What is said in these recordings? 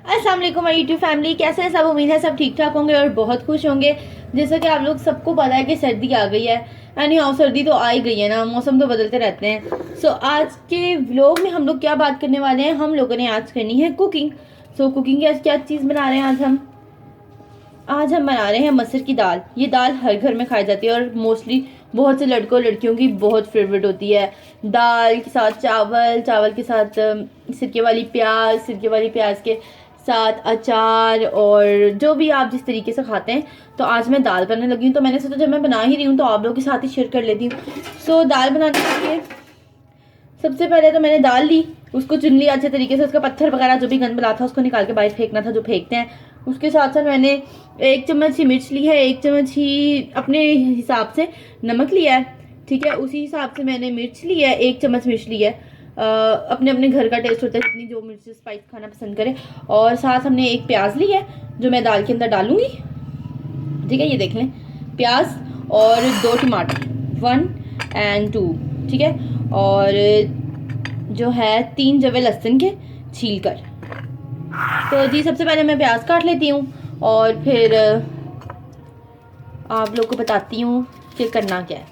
अस्सलाम वालेकुम my YouTube family, कैसे हैं सब। उम्मीद है सब ठीक ठाक होंगे और बहुत खुश होंगे। जैसा कि आप लोग सबको पता है कि सर्दी आ गई है। यानी हाँ, सर्दी तो आ ही गई है ना, मौसम तो बदलते रहते हैं। आज के व्लॉग में हम लोग क्या बात करने वाले हैं, हम लोगों ने आज करनी है कुकिंग। कुकिंग की आज क्या चीज़ बना रहे हैं आज हम बना रहे हैं मसूर की दाल। ये दाल हर घर में खाई जाती है और मोस्टली बहुत से लड़कों लड़कियों की बहुत फेवरेट होती है। दाल के साथ चावल, चावल के साथ सिरके वाली प्याज के साथ अचार, और जो भी आप जिस तरीके से खाते हैं। तो आज मैं दाल बनाने लगी हूँ, तो मैंने सोचा जब मैं बना ही रही हूँ तो आप लोगों के साथ ही शेयर कर लेती हूँ। दाल बनाने के लिए सबसे पहले तो मैंने दाल ली, उसको चुन लिया अच्छे तरीके से। उसका पत्थर वगैरह जो भी गंद बला था उसको निकाल के बाहर फेंकना था, जो फेंकते हैं। उसके साथ साथ मैंने 1 चम्मच ही मिर्च ली है, 1 चम्मच ही अपने हिसाब से नमक लिया है। ठीक है, उसी हिसाब से मैंने मिर्च ली है, 1 चम्मच मिर्च ली है। अपने अपने घर का टेस्ट होता है, जितनी जो मिर्च स्पाइस खाना पसंद करे। और साथ हमने एक प्याज ली है जो मैं दाल के अंदर डालूंगी। ठीक है, ये देख लें, प्याज और 2 टमाटर, 1 और 2। ठीक है, और जो है 3 जवे लहसुन के छील कर। तो जी सबसे पहले मैं प्याज काट लेती हूँ और फिर आप लोग को बताती हूँ कि करना क्या है,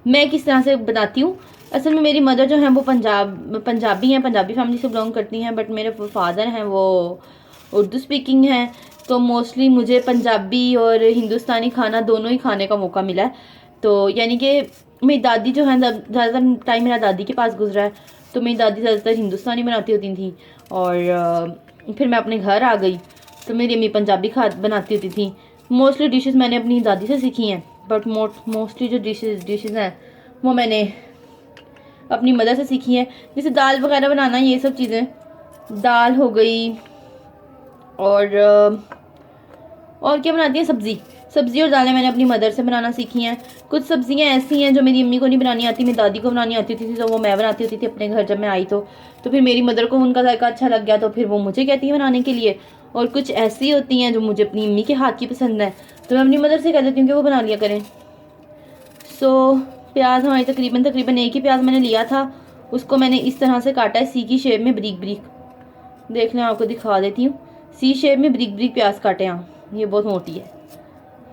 मैं किस तरह से बताती हूँ। असल में मेरी मदर जो है वो पंजाबी हैं, पंजाबी फैमिली से बिलोंग करती हैं। बट मेरे फादर हैं वो उर्दू स्पीकिंग हैं। तो मोस्टली मुझे पंजाबी और हिंदुस्तानी खाना दोनों ही खाने का मौका मिला है। तो यानी कि मेरी दादी जो है, ज़्यादातर टाइम मेरा दादी के पास गुजरा है। तो मेरी दादी ज़्यादातर हिंदुस्तानी बनाती होती थी, और फिर मैं अपने घर आ गई तो मेरी अम्मी पंजाबी खा बनाती होती थी। मोस्टली डिशेस मैंने अपनी दादी से सीखी हैं, बट मोस्टली जो डिशेस हैं वो मैंने अपनी मदर से सीखी हैं। जैसे दाल वगैरह बनाना, ये सब चीज़ें, दाल हो गई, और क्या बनाती है, सब्ज़ी और दालें मैंने अपनी मदर से बनाना सीखी हैं। कुछ सब्ज़ियाँ ऐसी हैं जो मेरी अम्मी को नहीं बनानी आती, मेरी दादी को बनानी आती थी, तो वो मैं बनाती होती थी अपने घर जब मैं आई तो फिर मेरी मदर को उनका जायका अच्छा लग गया तो फिर वो मुझे कहती है बनाने के लिए। और कुछ ऐसी होती हैं जो मुझे अपनी अम्मी के हाथ की पसंद है, तो मैं अपनी मदर से कह देती हूँ कि वो बना लिया करें। प्याज हमारी तकरीबन एक ही प्याज मैंने लिया था, उसको मैंने इस तरह से काटा है, सी की शेप में, ब्रीक ब्रीक। देख लें, आपको दिखा देती हूँ, सी शेप में ब्रीक ब्रीक प्याज काटे। हाँ, ये बहुत मोटी है,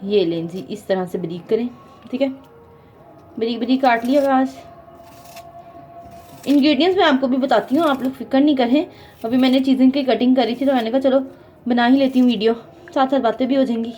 ये लें जी, इस तरह से ब्रीक करें। ठीक है, ब्रीक ब्रीक काट लिया प्याज। इंग्रेडिएंट्स मैं आपको भी बताती हूँ, आप लोग फिक्र नहीं करें। अभी मैंने चीज़ें की कटिंग करी थी तो मैंने कहा चलो बना ही लेती हूँ वीडियो, साथ साथ बातें भी हो जाएंगी।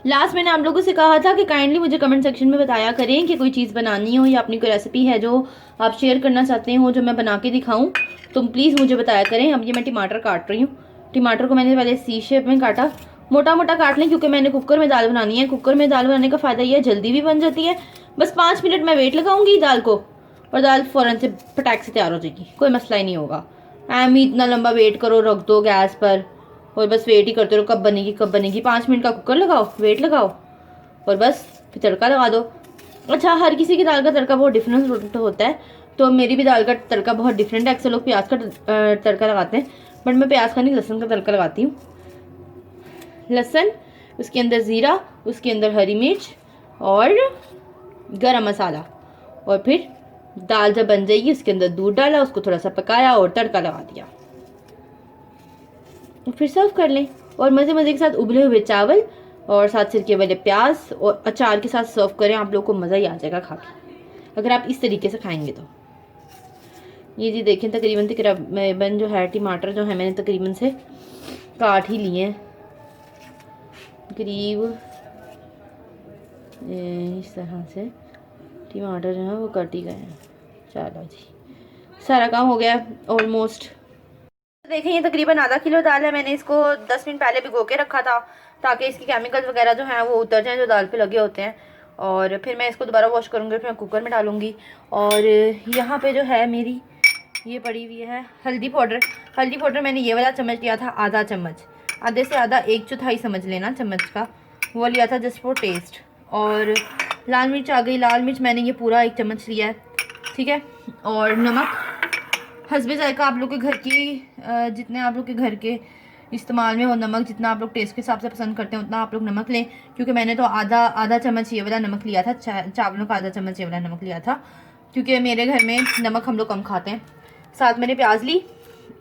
लास्ट मैंने आप लोगों से कहा था कि काइंडली मुझे कमेंट सेक्शन में बताया करें कि कोई चीज़ बनानी हो या अपनी कोई रेसिपी है जो आप शेयर करना चाहते हो, जो मैं बना के दिखाऊं, तो प्लीज़ मुझे बताया करें। अब ये मैं टमाटर काट रही हूँ। टमाटर को मैंने पहले सी शेप में काटा, मोटा मोटा काट लें क्योंकि मैंने कुकर में दाल बनानी है। कुकर में दाल बनाने का फ़ायदा ये है, जल्दी भी बन जाती है। बस 5 मिनट मैं वेट लगाऊंगी दाल को, और दाल फ़ौरन से फटाक से तैयार हो जाएगी, कोई मसला ही नहीं होगा। ही इतना लंबा वेट करो, रख दो गैस पर और बस वेट ही करते रहो कब बनेगी कब बनेगी। 5 मिनट का कुकर लगाओ, वेट लगाओ और बस फिर तड़का लगा दो। अच्छा, हर किसी की दाल का तड़का बहुत डिफरेंट होता है, तो मेरी भी दाल का तड़का बहुत डिफरेंट है। अक्सर लोग प्याज का तड़का लगाते हैं, बट मैं प्याज का नहीं, लहसुन का तड़का लगाती हूँ। लहसुन, उसके अंदर ज़ीरा, उसके अंदर हरी मिर्च और गरम मसाला, और फिर दाल जब बन जाएगी उसके अंदर दूध डाला, उसको थोड़ा सा पकाया और तड़का लगा दिया, फिर सर्व कर लें। और मज़े मज़े के साथ उबले हुए चावल और साथ सिरके वाले प्याज और अचार के साथ सर्व करें, आप लोगों को मज़ा ही आ जाएगा खा के, अगर आप इस तरीके से खाएंगे तो। ये जी देखें, तकरीबन जो है टमाटर जो है मैंने तकरीबन से काट ही लिए हैं, करीब इस तरह से टमाटर जो है वो कट ही गए हैं। चलो जी, सारा काम हो गया ऑलमोस्ट। देखें, ये तकरीबन आधा किलो दाल है। मैंने इसको 10 मिनट पहले भिगो के रखा था ताकि इसके केमिकल्स वगैरह जो हैं वो उतर जाएं जो दाल पे लगे होते हैं। और फिर मैं इसको दोबारा वॉश करूँगी, फिर मैं कुकर में डालूँगी। और यहाँ पे जो है मेरी ये पड़ी हुई है हल्दी पाउडर। हल्दी पाउडर मैंने ये वाला चम्मच लिया था, आधा चम्मच, आधे से आधा 1/4 समझ लेना चम्मच का, वो लिया था जस्ट फॉर टेस्ट। और लाल मिर्च आ गई, लाल मिर्च मैंने ये पूरा 1 चम्मच लिया है। ठीक है, और नमक हस्बे जायका, आप लोग के घर की जितने आप लोग के घर के इस्तेमाल में हो नमक, जितना आप लोग टेस्ट के हिसाब से पसंद करते हैं उतना आप लोग नमक लें। क्योंकि मैंने तो आधा चम्मच ये वाला नमक लिया था, चावलों का आधा चम्मच ये वाला नमक लिया था, क्योंकि मेरे घर में नमक हम लोग कम खाते हैं। साथ मैंने प्याज ली,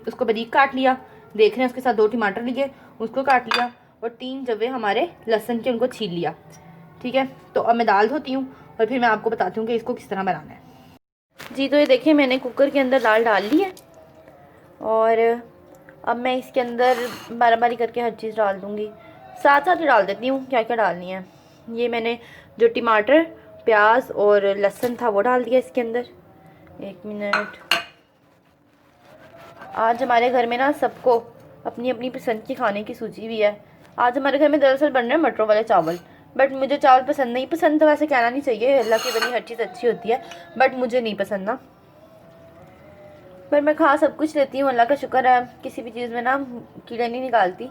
उसको बारीक काट लिया, देख रहे हैं उसके साथ 2 टमाटर लिए, उसको काट लिया, और 3 जवे हमारे लहसुन के उनको छील लिया। ठीक है, तो अब मैं दाल धोती हूँ और फिर मैं आपको बताती हूँ कि इसको किस तरह बनाना है। जी तो ये देखिए मैंने कुकर के अंदर दाल डाल ली है, और अब मैं इसके अंदर बारी बारी करके हर चीज़ डाल दूँगी, साथ साथ ही डाल देती हूँ क्या क्या डालनी है। ये मैंने जो टमाटर, प्याज और लहसुन था वो डाल दिया इसके अंदर। 1 मिनट। आज हमारे घर में ना सबको अपनी अपनी पसंद की खाने की सूची भी है। आज हमारे घर में दरअसल बन रहे हैं मटरों वाले चावल, बट मुझे चावल पसंद नहीं। पसंद तो वैसे कहना नहीं चाहिए, अल्लाह की बनी हर चीज़ अच्छी होती है, बट मुझे नहीं पसंद ना। पर मैं खा सब कुछ लेती हूँ, अल्लाह का शुक्र है, किसी भी चीज़ में ना कीड़े नहीं निकालती।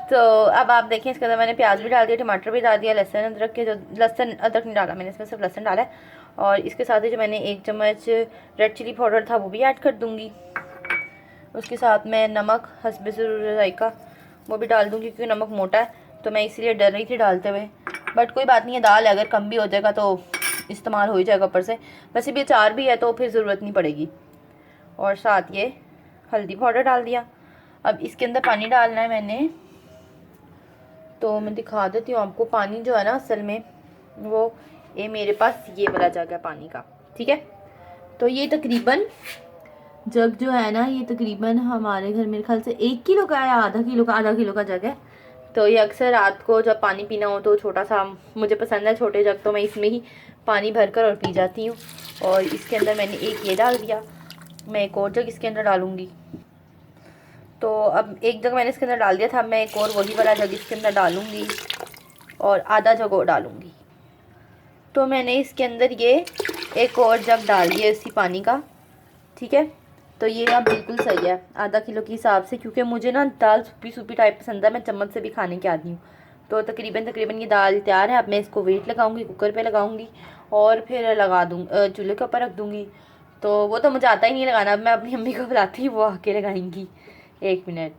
तो अब आप देखें इसके अंदर मैंने प्याज भी डाल दिया, टमाटर भी डाल दिया, लहसुन अदरक के जो लहसुन अदरक नहीं डाला मैंने, इसमें सिर्फ लहसुन डाला है। और इसके साथ ही जो मैंने 1 चम्मच रेड चिली पाउडर था वो भी ऐड कर दूँगी। उसके साथ मैं नमक हस्बे ज़ायका वो भी डाल दूँगी, क्योंकि नमक मोटा है तो मैं इसीलिए डर रही थी डालते हुए, बट कोई बात नहीं है, दाल अगर कम भी हो जाएगा तो इस्तेमाल हो ही जाएगा ऊपर से। वैसे भी अचार भी है तो फिर ज़रूरत नहीं पड़ेगी। और साथ ये हल्दी पाउडर डाल दिया। अब इसके अंदर पानी डालना है मैंने, तो मैं दिखा देती हूँ आपको। पानी जो है ना असल में वो ये मेरे पास ये वाला जग है पानी का। ठीक है, तो ये तकरीबन जग जो है ना, ये तकरीबन हमारे घर मेरे ख्याल से 1 किलो का है, आधा किलो का जग है। तो ये अक्सर रात को जब पानी पीना हो तो छोटा सा, मुझे पसंद है छोटे जग, तो मैं इसमें ही पानी भर कर और पी जाती हूँ। और इसके अंदर मैंने एक ये डाल दिया, मैं एक और जग इसके अंदर डालूँगी। तो अब 1 जग मैंने इसके अंदर डाल दिया था, मैं एक और वही वाला जग इसके अंदर डालूँगी और आधा जग और डालूँगी। तो मैंने इसके अंदर ये एक और जग डाल दिया इसी पानी का। ठीक है, तो ये अब बिल्कुल सही है आधा किलो के हिसाब से, क्योंकि मुझे ना दाल सूपी सूपी टाइप पसंद है, मैं चम्मच से भी खाने की आती हूँ। तो तकरीबन ये दाल तैयार है। अब मैं इसको वेट लगाऊंगी, कुकर पे लगाऊंगी और फिर लगा दूँ चूल्हे के ऊपर रख दूँगी। तो वो तो मुझे आता ही नहीं लगाना, अब मैं अपनी अम्मी को बुलाती हूँ, वो आके लगाएंगी। 1 मिनट।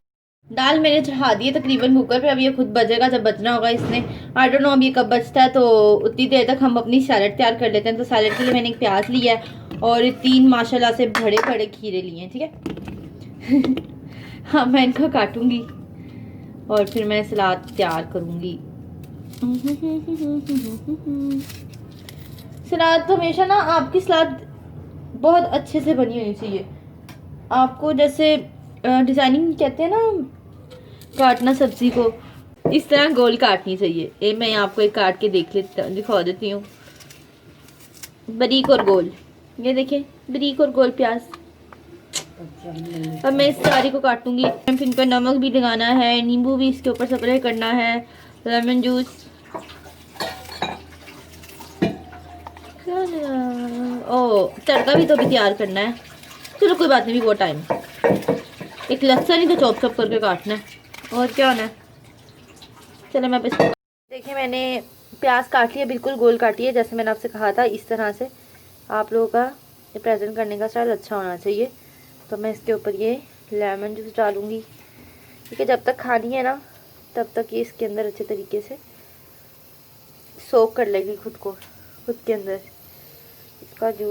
दाल मैंने चढ़ा दी है तकरीबन कुकर पे, अब ये खुद बजेगा जब बजना होगा इसने। आई डोंट नो अब ये कब बजता है, तो उतनी देर तक हम अपनी सैलड तैयार कर लेते हैं। तो सैलड के लिए मैंने एक प्याज लिया है और 3 माशाल्लाह से बड़े बड़े खीरे लिए हैं। ठीक है हाँ, मैं इनको काटूंगी और फिर मैं सलाद तैयार करूंगी। सलाद तो हमेशा ना आपकी सलाद बहुत अच्छे से बनी होनी चाहिए। आपको जैसे डिज़ाइनिंग कहते हैं ना, काटना सब्जी को इस तरह गोल काटनी चाहिए। ये मैं आपको एक काट के दिखा देती हूँ, बारीक और गोल। ये देखें, बारीक और गोल प्याज। अब मैं इस सारी को काटूंगी। फिर इन पर नमक भी लगाना है, नींबू भी इसके ऊपर स्प्रे करना है, लेमन जूस। ओ तड़का भी तो भी तैयार करना है। चलो कोई बात नहीं, भी वो टाइम। एक लहसुन ही तो चॉप चॉप करके काटना है, और क्या होना है। चलो मैं बस देखिए, मैंने प्याज काट लिया, बिल्कुल गोल काटी है जैसे मैंने आपसे कहा था। इस तरह से आप लोगों का ये प्रेजेंट करने का स्टाइल अच्छा होना चाहिए। तो मैं इसके ऊपर ये लेमन जूस डालूँगी, ठीक है। जब तक खानी है ना तब तक ये इसके अंदर अच्छे तरीके से सोक कर लेगी खुद के अंदर। इसका जो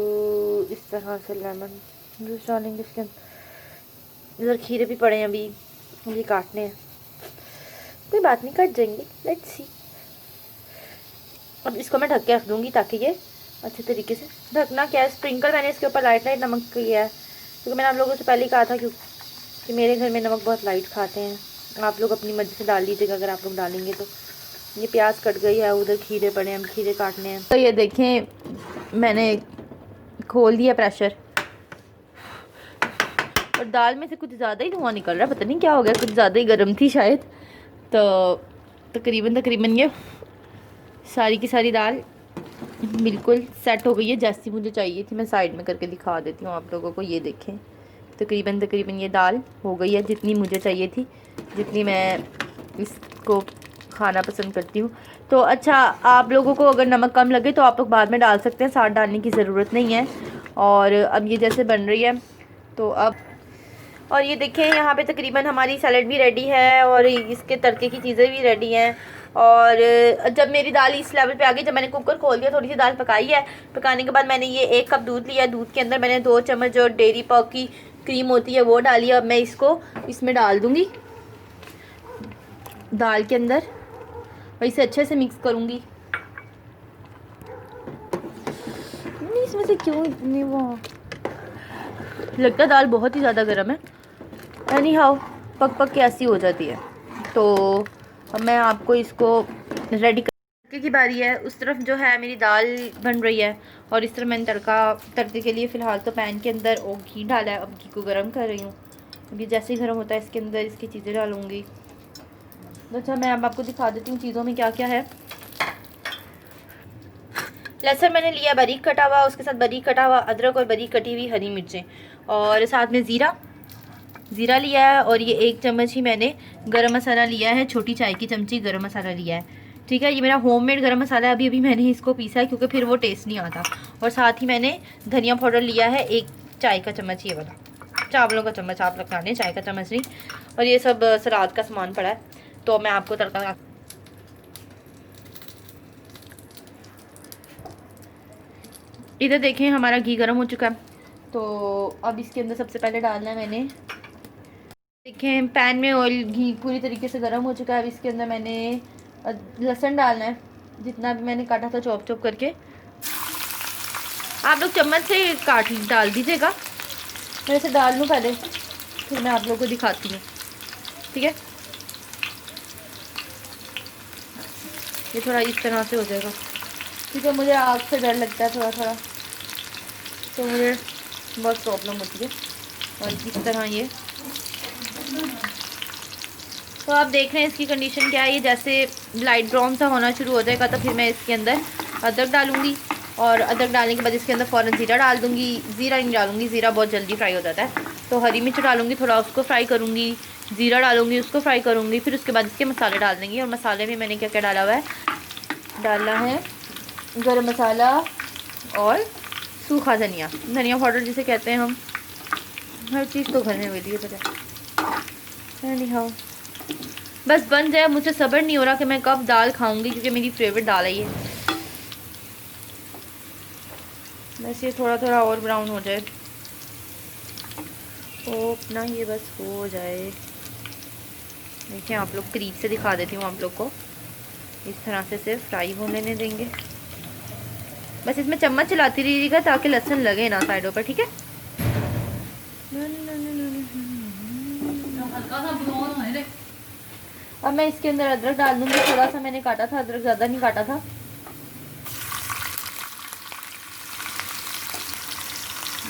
इस तरह से लेमन जूस डालेंगे इसके अंदर। इधर खीरे भी पड़े हैं, अभी काटने हैं, कोई बात नहीं, कट जाएंगे, लेट्स सी। अब इसको मैं ढक के रख दूँगी ताकि ये अच्छे तरीके से, ढकना क्या है, स्प्रिंकल मैंने इसके ऊपर लाइट नमक किया है, क्योंकि मैंने आप लोगों से पहले ही कहा था कि मेरे घर में नमक बहुत लाइट खाते हैं। आप लोग अपनी मर्ज़ी से डाल लीजिएगा अगर आप लोग डालेंगे तो। ये प्याज कट गई है, उधर खीरे पड़े हैं, खीरे काटने हैं। तो ये देखें मैंने खोल दिया प्रेशर, और दाल में से कुछ ज़्यादा ही धुआं निकल रहा है, पता नहीं क्या हो गया, कुछ ज़्यादा ही गर्म थी शायद। तो तकरीबन ये सारी की सारी दाल बिल्कुल सेट हो गई है जैसी मुझे चाहिए थी। मैं साइड में करके दिखा देती हूँ आप लोगों को, ये देखें तकरीबन ये दाल हो गई है जितनी मुझे चाहिए थी, जितनी मैं इसको खाना पसंद करती हूँ। तो अच्छा, आप लोगों को अगर नमक कम लगे तो आप लोग बाद में डाल सकते हैं, साथ डालने की ज़रूरत नहीं है। और अब ये जैसे बन रही है तो अब, और ये देखें यहाँ पे तकरीबन हमारी सैलड भी रेडी है और इसके तड़के की चीज़ें भी रेडी हैं। और जब मेरी दाल इस लेवल पे आ गई, जब मैंने कुकर खोल दिया, थोड़ी सी दाल पकाई है, पकाने के बाद मैंने ये 1 कप दूध लिया। दूध के अंदर मैंने 2 चम्मच जो डेयरी पाव की क्रीम होती है वो डाली है। अब मैं इसको इसमें डाल दूँगी दाल के अंदर और इसे अच्छे से मिक्स करूँगी। इसमें से क्यों इतनी वो लगता है दाल बहुत ही ज़्यादा गर्म है। एनी हाउ पक पक के ऐसी हो जाती है। तो अब मैं आपको इसको रेडी करने की बारी है। उस तरफ जो है मेरी दाल बन रही है और इस तरफ मैंने तड़के के लिए फ़िलहाल तो पैन के अंदर वो घी डाला है। अब घी को गर्म कर रही हूँ। अभी जैसे ही गर्म होता है इसके अंदर इसकी चीज़ें डालूँगी। अच्छा मैं अब आपको दिखा देती हूँ चीज़ों में क्या क्या है। लहसुन मैंने लिया बारीक कटा हुआ, उसके साथ बारीक कटा हुआ अदरक और बारीक कटी हुई हरी मिर्चें और साथ में ज़ीरा लिया है। और ये 1 चम्मच ही मैंने गरम मसाला लिया है, छोटी चाय की चमची गरम मसाला लिया है। ठीक है, ये मेरा होममेड गरम मसाला है। अभी मैंने इसको पीसा है क्योंकि फिर वो टेस्ट नहीं आता। और साथ ही मैंने धनिया पाउडर लिया है 1 चाय का चम्मच, ये वाला चावलों का चम्मच आप लगा लें, चाय का चम्मच नहीं। और ये सब सलाद का सामान पड़ा है। तो मैं आपको तड़का इधर देखें हमारा घी गर्म हो चुका है। तो अब इसके अंदर सबसे पहले डालना है मैंने, देखें पैन में ऑयल घी पूरी तरीके से गर्म हो चुका है। अब इसके अंदर मैंने लहसुन डालना है, जितना भी मैंने काटा था चॉप चॉप करके। आप लोग चम्मच से डाल दीजिएगा। मैं इसे डाल लूँ पहले, फिर मैं आप लोगों को दिखाती हूँ। ठीक है, ये थोड़ा इस तरह से हो जाएगा क्योंकि मुझे आग से डर लगता है थोड़ा थोड़ा, तो मुझे बहुत प्रॉब्लम होती है। और इस तरह ये तो आप देख रहे हैं इसकी कंडीशन क्या है। ये जैसे लाइट ब्राउन सा होना शुरू हो जाएगा तो फिर मैं इसके अंदर अदरक डालूंगी और अदरक डालने के बाद इसके अंदर फ़ौरन ज़ीरा डाल दूंगी। ज़ीरा नहीं डालूंगी, ज़ीरा बहुत जल्दी फ्राई हो जाता है। तो हरी मिर्च डालूंगी, थोड़ा उसको फ्राई करूंगी, ज़ीरा डालूंगी, उसको फ्राई करूंगी, फिर उसके बाद इसके मसाले डाल देंगी। और मसाले में मैंने क्या क्या डाला हुआ है, डालना है गरम मसाला और सूखा धनिया पाउडर जिसे कहते हैं हम। हर चीज़ तो घर में मिली है पता है। बस बन जाए, मुझे सब्र नहीं हो रहा कि मैं कब दाल खाऊंगी क्योंकि मेरी फेवरेट दाल है ये। बस ये थोड़ा थोड़ा और ब्राउन हो जाए, तो अपना ये बस हो जाए। देखिए आप लोग करीब से दिखा देती हूँ आप लोग को। इस तरह से सिर्फ फ्राई होने नहीं देंगे, बस इसमें चम्मच चलाती रहिएगा ताकि लहसुन लगे ना साइडों पर। ठीक है, अब मैं इसके अंदर अदरक डाल दूंगी। थोड़ा सा मैंने काटा था अदरक, ज़्यादा नहीं काटा था।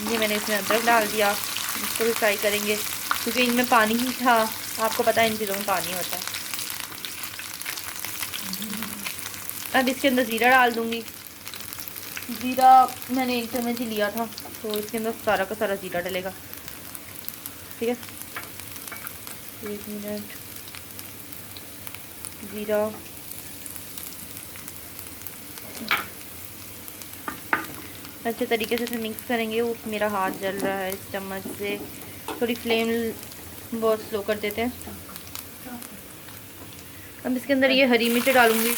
ये मैंने इसमें अदरक डाल दिया, इसको भी फ्राई करेंगे क्योंकि इनमें पानी ही था। आपको पता है इन चीज़ों में पानी होता है। अब इसके अंदर ज़ीरा डाल दूंगी। ज़ीरा मैंने 1 चम्मच ही लिया था, तो इसके अंदर सारा का सारा ज़ीरा डलेगा। ठीक है, 1 मिनट। ज़ीरा अच्छे तरीके से मिक्स करेंगे। वो मेरा हाथ जल रहा है इस चम्मच से, थोड़ी फ्लेम बहुत स्लो कर देते हैं। अब इसके अंदर ये हरी मिर्च डालूंगी।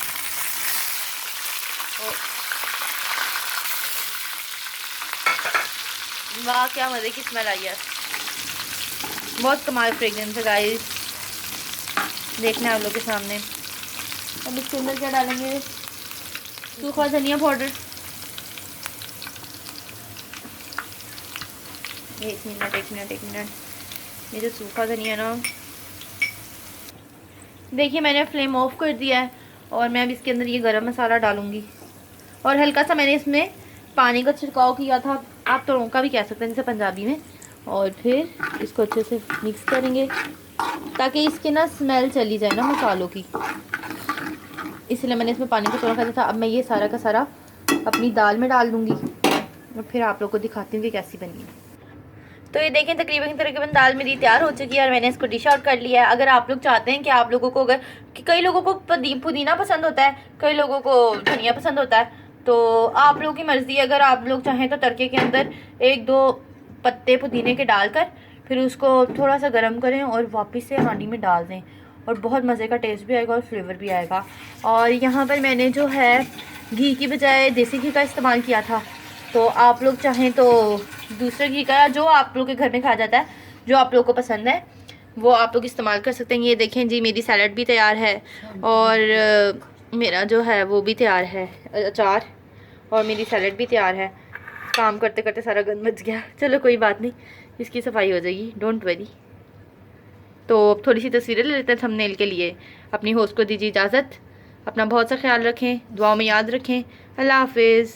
वाह क्या मज़े की स्मेल आई है, बहुत कमाल फ्रेग्रेंस है गाइस, देखना है आप लोग के सामने। अब इसके अंदर क्या डालेंगे, सूखा धनिया पाउडर। 1 मिनट। ये जो सूखा धनिया ना, देखिए मैंने फ्लेम ऑफ कर दिया है और मैं अब इसके अंदर ये गरम मसाला डालूंगी। और हल्का सा मैंने इसमें पानी का छिड़काव किया था, आप तड़ों भी कह सकते हैं जैसे पंजाबी में। और फिर इसको अच्छे से मिक्स करेंगे ताकि इसकी ना स्मेल चली जाए ना मसालों की, इसलिए मैंने इसमें पानी का छिड़का दिया था। अब मैं ये सारा का सारा अपनी दाल में डाल दूँगी और फिर आप लोग को दिखाती हूँ कि कैसी बनी है। तो ये देखें तकरीबन दाल मेरी तैयार हो चुकी है और मैंने इसको डिश आउट कर लिया है। अगर आप लोग चाहते हैं कि आप लोगों को, अगर कि कई लोगों को पुदीना पसंद होता है, कई लोगों को धनिया पसंद होता है, तो आप लोगों की मर्ज़ी है। अगर आप लोग चाहें तो तड़के के अंदर 1-2 पत्ते पुदीने के डालकर फिर उसको थोड़ा सा गर्म करें और वापस से हांडी में डाल दें और बहुत मज़े का टेस्ट भी आएगा और फ्लेवर भी आएगा। और यहाँ पर मैंने जो है घी की बजाय देसी घी का इस्तेमाल किया था, तो आप लोग चाहें तो दूसरे घी का, जो आप लोग के घर में खाया जाता है, जो आप लोग को पसंद है वो आप लोग इस्तेमाल कर सकते हैं। ये देखें जी, मेरी सैलड भी तैयार है और मेरा जो है वो भी तैयार है, अचार, और मेरी सैलड भी तैयार है। काम करते करते सारा गंद मच गया, चलो कोई बात नहीं, इसकी सफाई हो जाएगी, डोंट वरी। तो थोड़ी सी तस्वीरें ले लेते हैं थंबनेल के लिए। अपनी होस्ट को दीजिए इजाज़त, अपना बहुत सा ख्याल रखें, दुआओं में याद रखें। अल्लाह हाफिज़।